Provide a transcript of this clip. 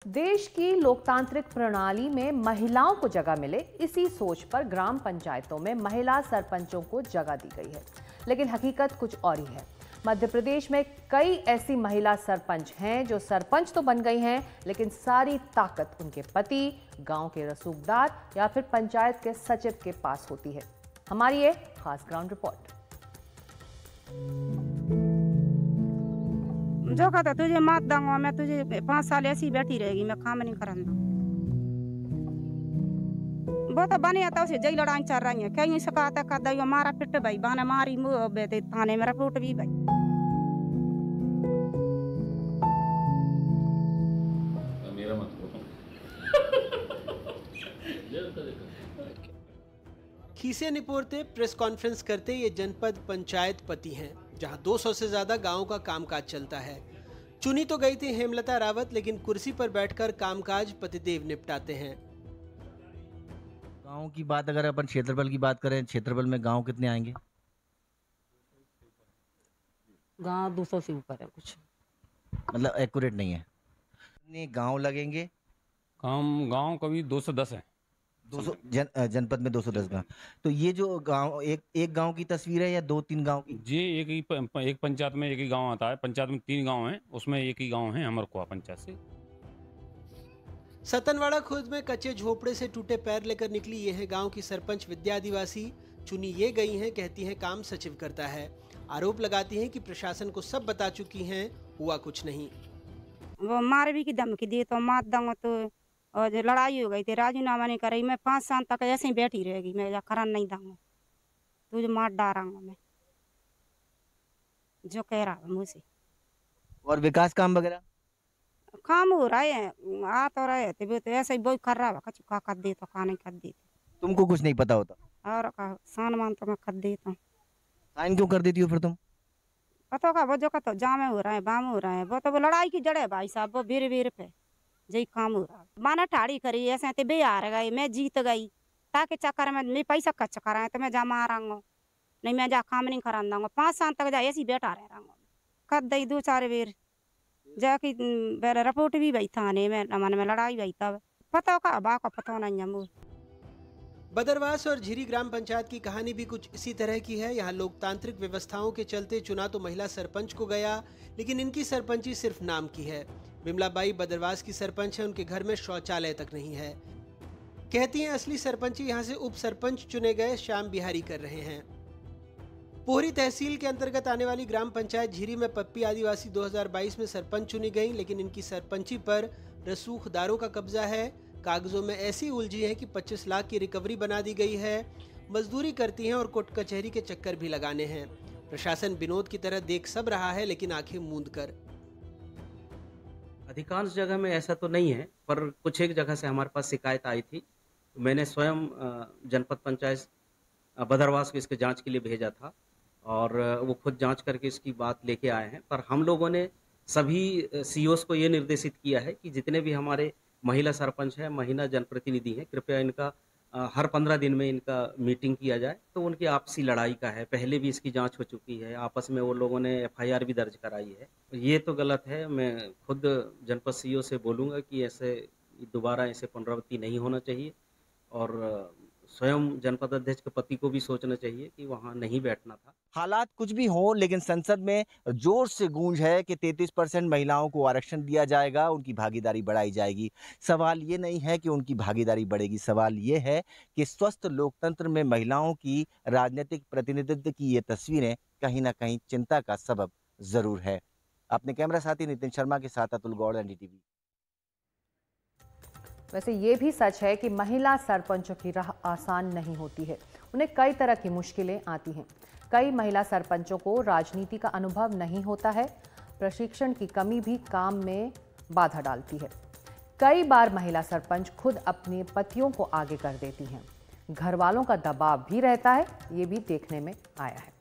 देश की लोकतांत्रिक प्रणाली में महिलाओं को जगह मिले, इसी सोच पर ग्राम पंचायतों में महिला सरपंचों को जगह दी गई है। लेकिन हकीकत कुछ और ही है। मध्य प्रदेश में कई ऐसी महिला सरपंच हैं जो सरपंच तो बन गई हैं, लेकिन सारी ताकत उनके पति, गांव के रसूखदार या फिर पंचायत के सचिव के पास होती है। हमारी ये खास ग्राउंड रिपोर्ट। जो कहता तुझे मात दूंगा, मैं तुझे 5 साल ऐसी बैठी रहेगी, मैं काम नहीं करना। वो तो बने आता उसे जई लड़ाई चल रही है, कहीं सकाता का दई मारा पिट भाई बाना मारी मुंह बेते थाने में रिपोर्ट भी भाई। मेरा मत खीसे निपोरते प्रेस कॉन्फ्रेंस करते ये जनपद पंचायत पति हैं, जहां 200 से ज्यादा गांवों का कामकाज चलता है। चुनी तो गई थी हेमलता रावत, लेकिन कुर्सी पर बैठकर कामकाज पतिदेव निपटाते हैं। गांव की बात अगर अपन क्षेत्रफल की बात करें, क्षेत्रफल में गांव कितने आएंगे? गांव 200 से ऊपर है कुछ, मतलब एक्यूरेट नहीं है। कितने गांव लगेंगे? गांव कभी 210 है। 200 जनपद में 210 गांव। तो ये जो गांव एक गांव की तस्वीर है या 2-3 गांव की? जी एक पंचायत में एक ही गांव आता है। पंचायत में 3 गांव हैं, उसमें एक ही गांव है अमरकुआ पंचायत से। सतनवाड़ा खुर्द में कच्चे झोपड़े से टूटे पैर लेकर निकली ये है गांव की सरपंच विद्या आदिवासी। चुनी ये गई हैं, कहती हैं काम सचिव करता है। आरोप लगाती हैं कि प्रशासन को सब बता चुकी हैं, हुआ कुछ नहीं। वो मार भी की धमकी दी तो मार दूंगा, तो और जो लड़ाई हो गई थी राजीनामा नहीं कर रही, मैं 5 साल तक ऐसे ही बैठी रहेगी, मैं या करन नहीं दूंगा, तुझे मार डालूंगा मैं, जो कह रहा है मुझसे। और विकास काम वगैरह काम हो रहा है, आ तो रहे थे, वो तो ऐसे ही बोई कर रहा है, कछु का कर दे तो का नहीं कर दे तुमको कुछ नहीं पता होता? और का सान मान तो मैं कर देता हूँ। साइन क्यों कर देती हो फिर तुम? पता का वो जो का तो जामे हो रहा है, बाम हो रहा है, वो तो वो लड़ाई की जड़ है भाई साहब, वो वीर वीर पे जय काम हो रहा है। माना ठाड़ी करी ऐसे ते बे हार गई, मैं जीत गई, ताकि चक्कर में मैं पैसा खर्च कराए तो मैं जा मारूंगा, नहीं मैं जा काम नहीं करा दूंगा। 5 साल तक जा ऐसी बैठा रह कर दई 2-4 बेर जाके रिपोर्ट भी भाई थाने में मन में लड़ाई भाई, तब पता का बा का पता नहीं है। बदरवास और झिरी ग्राम पंचायत की कहानी भी कुछ इसी तरह की है। यहाँ लोकतांत्रिक व्यवस्थाओं के चलते चुना तो महिला सरपंच को गया, लेकिन इनकी सरपंची सिर्फ नाम की है। बिमलाबाई बदरवास की सरपंच है, उनके घर में शौचालय तक नहीं है। कहती हैं असली सरपंची यहाँ से उप सरपंच चुने गए श्याम बिहारी कर रहे हैं। पोहरी तहसील के अंतर्गत आने वाली ग्राम पंचायत झिरी में पप्पी आदिवासी 2022 में सरपंच चुनी गई, लेकिन इनकी सरपंची पर रसूखदारों का कब्जा है। कागजों में ऐसी उलझी है कि 25 लाख की रिकवरी बना दी गई है। मजदूरी करती हैं और कोर्ट कचहरी के चक्कर भी लगाने हैं। प्रशासन विनोद की तरह देख सब रहा है, लेकिन आंखें मूंद कर। अधिकांश जगह में ऐसा तो नहीं है, पर कुछ एक जगह से हमारे पास शिकायत आई थी। मैंने स्वयं जनपद पंचायत बदरवास को इसके जांच के लिए भेजा था और वो खुद जांच करके इसकी बात लेके आए हैं। पर हम लोगों ने सभी सीओस को ये निर्देशित किया है कि जितने भी हमारे महिला सरपंच हैं, महिला जनप्रतिनिधि हैं, कृपया इनका हर 15 दिन में इनका मीटिंग किया जाए। तो उनकी आपसी लड़ाई का है, पहले भी इसकी जांच हो चुकी है, आपस में वो लोगों ने FIR भी दर्ज कराई है। ये तो गलत है। मैं खुद जनपद सीओ से बोलूँगा कि ऐसे दोबारा ऐसे पुनरावृत्ति नहीं होना चाहिए और स्वयं जनपद अध्यक्ष के पति को भी सोचना चाहिए कि वहाँ नहीं बैठना था। हालात कुछ भी हो, लेकिन संसद में जोर से गूंज है कि 33% महिलाओं को आरक्षण दिया जाएगा, उनकी भागीदारी बढ़ाई जाएगी। सवाल ये नहीं है कि उनकी भागीदारी बढ़ेगी, सवाल ये है कि स्वस्थ लोकतंत्र में महिलाओं की राजनीतिक प्रतिनिधित्व की ये तस्वीरें कहीं ना कहीं चिंता का सबब जरूर है। अपने कैमरा साथी नितिन शर्मा के साथ अतुल गौड़, NDTV। वैसे ये भी सच है कि महिला सरपंचों की राह आसान नहीं होती है। उन्हें कई तरह की मुश्किलें आती हैं। कई महिला सरपंचों को राजनीति का अनुभव नहीं होता है। प्रशिक्षण की कमी भी काम में बाधा डालती है। कई बार महिला सरपंच खुद अपने पतियों को आगे कर देती हैं। घर वालों का दबाव भी रहता है, ये भी देखने में आया है।